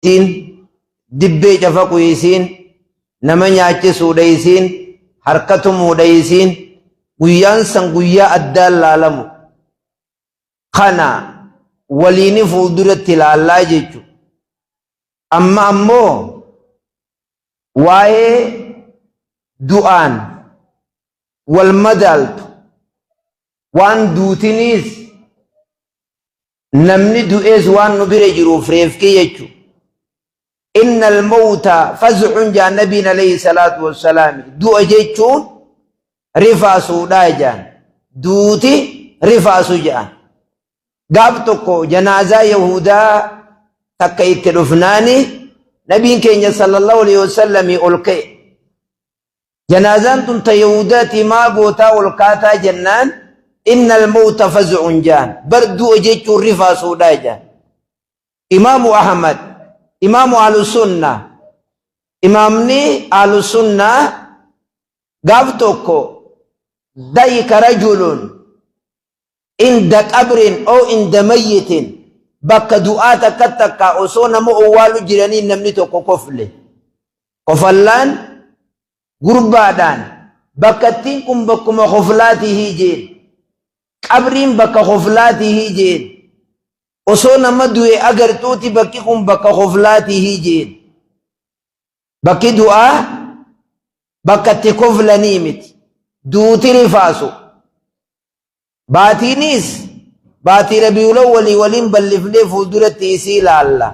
isiin dibbee cafaqu isiin nama nyaachisuu isiin harkatumuu isiin guyyaan san guyyaa addaan laalamu kana waliini fuulduratti ilaallaa jechu amma ammoo waa'ee du'aan wal madaaltu waan duutiniis namni du'ees waan nu bira jiruuf reefkee jechu إن الموت فزع جاء النبي عليه الصلاة والسلام دو أجيتشون رفاسو دايجان دوتي رفاسو جان قابتكو جنازة يهودا تكيت رفناني نبي كينيا صلى الله عليه وسلم يقولكي جنازان تنت يهوداتي ما قوتا والكاتا جنان إن الموت فزع جان بردو أجيتشون رفاسو دايجان إمام أحمد إمام أهل السنة إمامني أهل السنة قابتوكو دايك رجل عند قبر أو عند ميت بك دعاتا كتكا أصونا مؤوال جرانين نمنيتوكو كفله قفلان قربادان بكتينكم بكم خفلاته جين قبرين بك خفلاته جين osoo madu'e agartuuti bakki kun bakka koflaatihi jeen bakki du'aa bakka itti koflanii miti duuti rifaasu baatiinis baatii rabiul awwalii waliin ballifnee fuulduratti isii ilaalla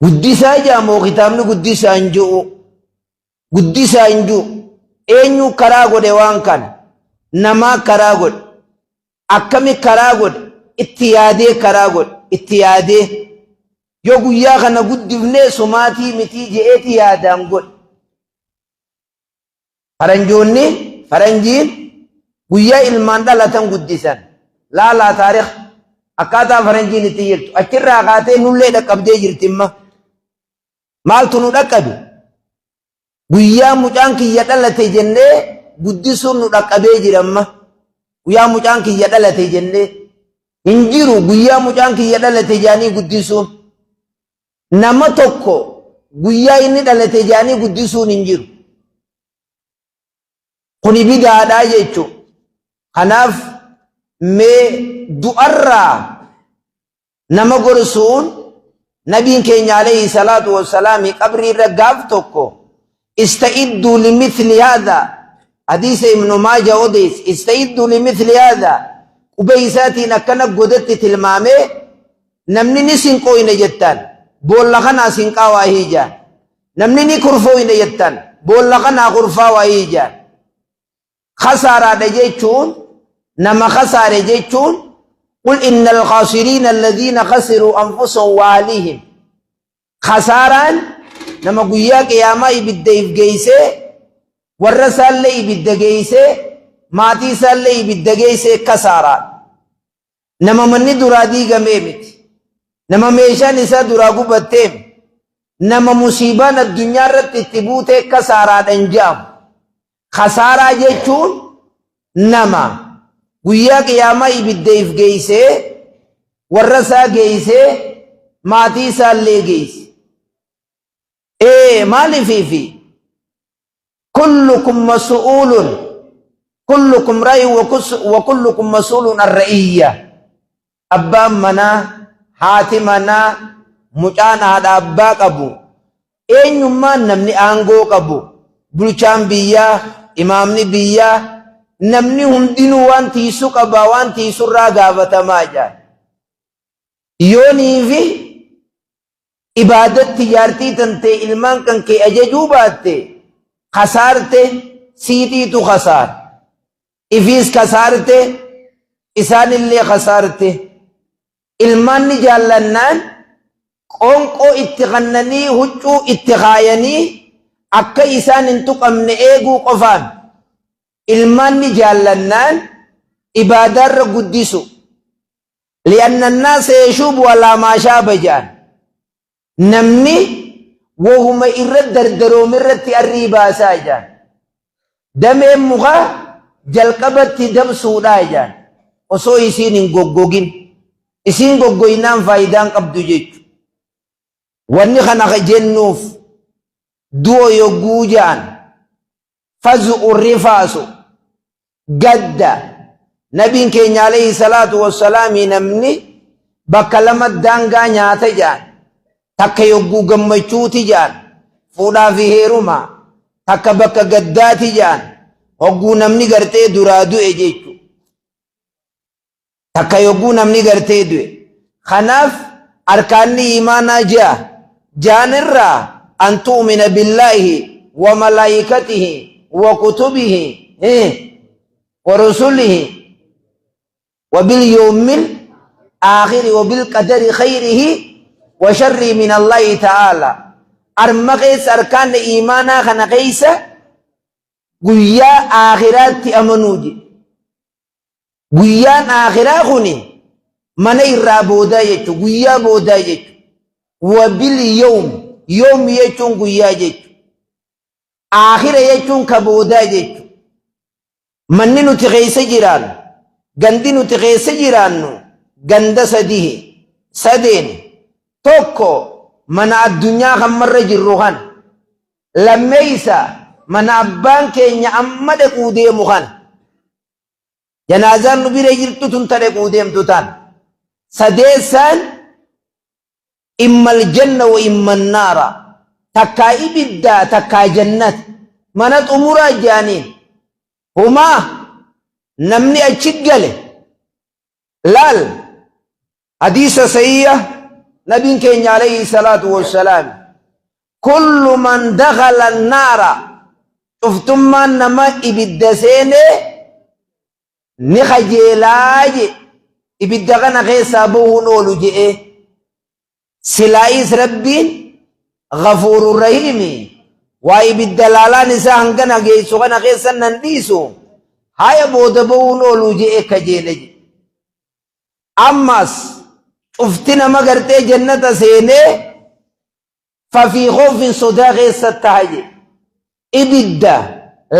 guddisaa jaamoo kitaabni guddisaa hin jiru eenyu karaa godhe waan kana namaa karaa godhe akkami karaa godhe itti karaa godhe itti yaadee yoo guyyaa kana guddifnee sumaatii mitii je'eeti yaadaan godhe faranjiin guyyaa ilmaan dhalatan guddisan laalaa taarikh akkaataa faranjiin itti jirtu achirraa kaatee nullee dhaqqabdee jirtimma maaltu nu dhaqqabe guyyaa mucaan kiyya dhalate jennee guddisuun nu dhaqqabee jiramma guyyaa mucaan kiyya dhalate jennee hin jiru guyyaa mucaan kiyya dhalate jaanii guddisuun nama tokko guyyaa inni dhalate jaanii guddisuun hin jiru kuni bidaadhaa jechuun kanaaf mee du'arraa nama gorsuun nabiin keenya alayhi salaatu wassalaami qabrii irra gaaf tokko ista'iddu limithli haadha حديث ابن ماجه وديس استعدوا لمثل هذا وبيساتين أكنا قدرت تلمامي نمني نسين قوين جتان بول لغنا سنقا واهيجان نمني نكرفوين جتان بول لغنا غرفا واهيجان خسارة جيتشون نما خسارة جيتشون قل إن الخاسرين الذين خسروا أنفسهم وأهليهم خسارا نما قياك يا ماي بالديف جيسي warra isaallee ibidda geessee maatii isaallee ibidda geessee kasaaraan nama manni duraa diigamee miti nama meeshaan isaa duraa gubattee nama musiibaan addunyaa irratti itti buutee kasaaraadhaan jedhamu kasaaraa jechuun nama guyyaa qiyaamaa ibiddeef geessee warra isaa geessee maatii isaallee geesse maaliifiifi كلكم مسؤول كلكم رأي وكلكم مسؤول عن رأية أبا منا حاتمنا مجانا هذا أبا قبو أين يمان نمني أنغو قبو بلچان بيا إمامني بيا نمني هم دينو وان تيسو قبا وان تيسو راقابة ماجا يوني في إبادت تجارتي تنتي إلمان كان كي أججو باتي خسارته سيتي تو خسار إفيس خسارته إسان اللي خسارته إلمان جالنان قونقو اتغنني هجو اتغايني أكا إسان انتق أمن إيقو قفان إلمان جالنان إبادر قدسو لأن الناس يشوب ولا ما شاب جان نمني وهم إرد دردرو مرت الريبا ساجان دم مغا جلقبت دم سوداجان وسو إسين غوغوغين إسين غوغوينان فايدان قبدو جيجو wanni kana jennuuf du'o yogguu jaan fazu'u rifaasu gadda nabiin keenya alayhi salaatu wassalaami namni bakka lama daangaa nyaata jaan takka yogguu gammachuuti jaan fuudhaa fi heeruma takka bakka gaddaati jaan hogguu namni gartee duraa du'e jechu takka yogguu namni gartee du'e kanaaf arkaanni imaanaa jaanirraa an tu'mina billaahi wa malaa'ikatihi wa kutubihi wa rusulihi wa bil yawmil aakhiri wa bil qadari khayrihi wa sharri min Allahi ta'ala arma keessa arkaanni imaanaa kana keessa guyyaa aakhiraatti amanuuji guyyaan aakhiraa kuni mana irraa boodaa jechu guyyaa boodaa jechu wa bil yawm jechuun guyyaa jechu aakhira jechuun ka boodaa jechu manni nuti keessa jiraannu gandi nuti keessa jiraannu ganda sadeen tokko mana addunyaa kan marra jirru kan lammeeysa mana abbaan keenya amma dhaquu deemu kan janaazaan nu bira jirtu tun ta dhaquu deemtu tan sadeessaan imma aljanna wa imma annaara takkaa ibiddaa takkaa jannat mana xumuraa jaaniin humaa namni achi gale laal hadiisa sahiha nabiin keenya alayhi salaatu wassalaam kullu man dakhala annaara cuftummaan nama ibidda seene ni kajeelaa je ibidda kana keessaa bahuun oolu je'e silaayis rabbiin ghafuurun rahiimi waa ibidda laalaan isaa hangana geessu kana keessa nan dhiisu haya booda bahuun oolu je'e kajeele je ammas cufti nama gartee jannata seenee fafii khoofin sodaa keessatti taha je ibidda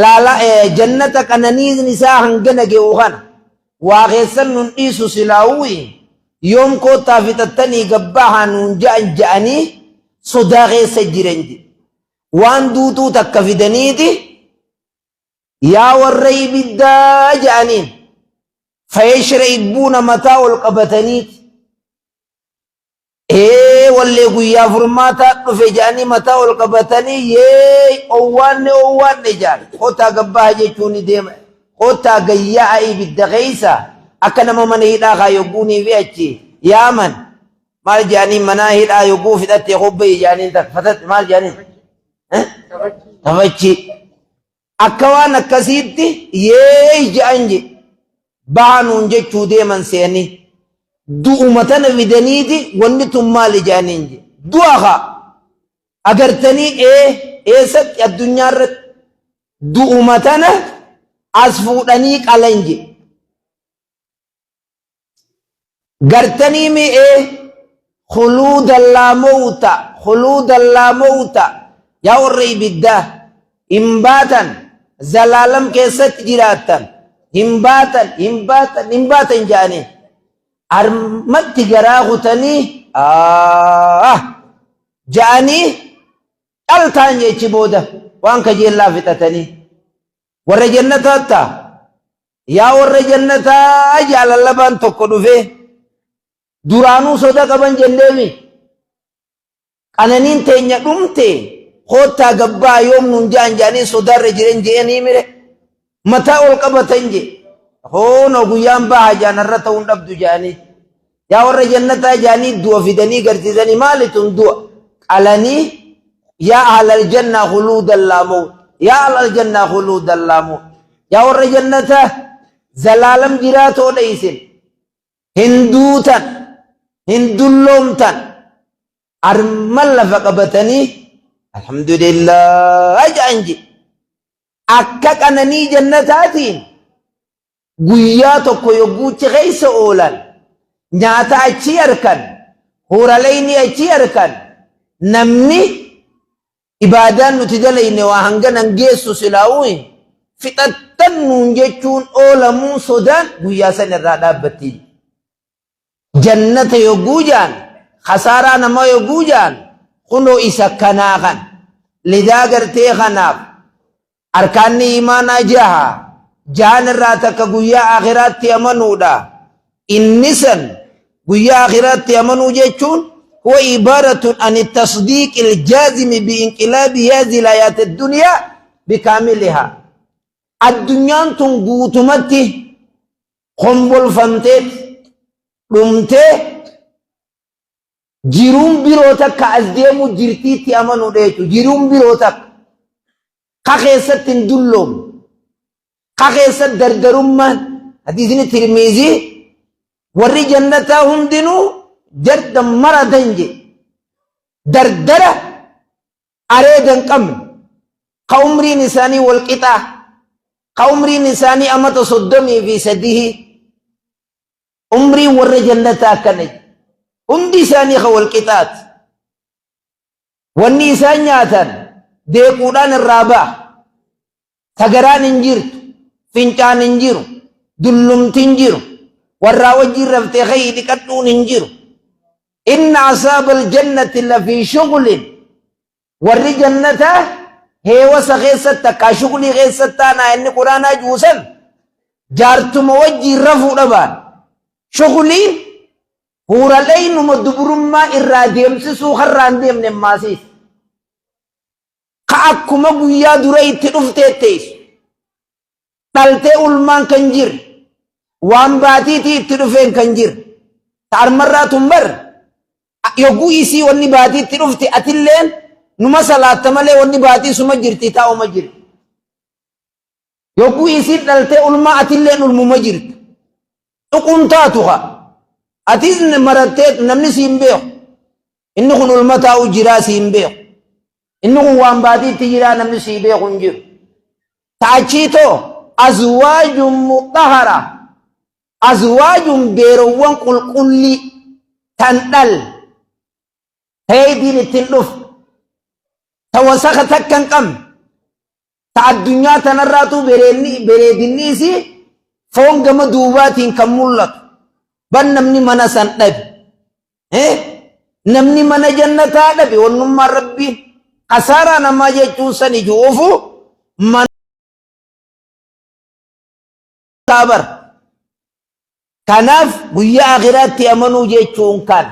laala jannata qananiin isaa hangana ge'u kana waa keessan nun dhiisu silaawii yoom koottaa fixattanii gabbaa nuun ja'anii sodaa keessa jiran je waan duutuu takka fidaniiti yaa warra ibiddaa ja'aniin fayashra'ibbuuna mataa ol qabataniiti wallee guyyaa furmaataa dhufe ja'anii mataa ol qabatanii owwaanne jaan koottaa gabbaa jechuun deema koottaa gayyaa ibidda keessa akka nama mana hidhaa kaa yogguunii fi achi yaaman maal jaaniin mana hidhaa yogguu fidhatte hobbayi jaaniin takfatatti maal jaaniin tafachi akka waan akkasiitti ja'an je baanuun jechuu deeman seeni du'uma tana fidaniiti wanni tun maali jaaniin je du'a kaa agartanii eessatti addunyaa irratti du'uma tana as fuudhanii qalan je gartanii mi'ee khuluudan laa mawta yaa warra ibiddaa hin baatan zalaalam keessatti jiraattan hin baatan jaaniin armatti garaa kutanii ja'anii dhaltaan jechi booda waan kajeellaa fixatanii warra jannataatti yaa warra jannataa jaalallabaan tokko dhufee duraanuu soda qaban jenneemi qananiin teenya dhumte koottaa gabbaa yoom nuun ja'an ja'anii sodaarra jiran je'anii mire mataa ol qabatan je hoono guyyaan baha jaanarra ta'uun dhabdu ja'anii yaa warra jannataa ja'anii du'a fidanii garsiisanii maalitun du'a qalanii yaa ahlal jannaa khuluudan laa mawt yaa ahlal jannaa khuluudan laa mawt yaa warra jannataa zalaalam jiraatoodha isin hin duutan hin dulloomtan arman lafa qabatanii alhamdulillah ja'an je akka qananii jannataatiin guyyaa tokko yogguuchi keessa oolan nyaata achi arkan huralayni achi arkan namni ibaadaan nuti dalayne waa hanganan geessu silaa'uun fixattan nuun jechuun oolamuu sodaan guyyaa san irraa dhaabbattiin jannata yogguu jaan khasaaraa nama yogguu jaan خنو إسا كناغن لذا قرتي خناف أركان إيمانا جاها جان الراتك قويا آخرات يمنو دا النسن قويا آخرات يمنو جيتشون هو عبارة عن التصديق الجازم بانقلاب هذه الآيات الدنيا بكاملها الدنيا تنقوتمتي خنبول فمتت رمتي جيروم بيروتك كأزديمو جيرتي تيامنو ديتو جيروم بيروتك كخيسة تندلوم كخيسة دردرمان حديثني ترميزي ورّي جنتهم دينو جرد مردنجي دردرة أريدن قم قومري نساني والقطع قومري نساني أما تصدمي في سده عمري ورّي جنتا كنج hundi isaanii wal qixaat wanni isaan nyaatan deequudhaan irraa ba'a sagaraan hin jirtu fincaan hin jiru dullumti hin jiru warraa wajjiin raftee kayyi dhiqadhuun hin jiru inna asaabal jannati lafii shughulin warri jannataa heewasa keessatti akka shughulii keessatti taanaa inni quraanaa juusan jaartuma wajjiin rafuudha baan shughuliin Huralay numa dubrumma irraa deemsisuu harraan deemne maasiis ka akkuma guyyaa dura itti dhufteettees dhaltee ulmaan kan jir waan baatiitii itti dhufeen kan jir ta'armarraa tumbar yogguu isii wanni baatii itti dhufte atilleen numa salaatta malee wanni baatii suma jirti taa'uma jir yogguu isii dhaltee ulmaa atilleen ulmuma jirti dhuqum taatuha atis maratet namni simbeeku inni kun ulmataa ujjiraa simbeeku inni kun waan baatiitti jiraa namni simbeeku hin jiru ta'achiitoo azwaajun mutahara azwaajun beerowwan qulqullii tan dhal heediin ittiin dhuf ta wasaka takkan qabne ta addunyaa tanarraatu bereedinni isii foon gama duubaatiin kan mul'atu ban namni mana san dhabi namni mana jannataa dhabi wannummaan rabbiin kasaaraa namaa jechuun san ijuufu mana kaabar kanaaf guyyaa akhiraatti amanuu jechuun kan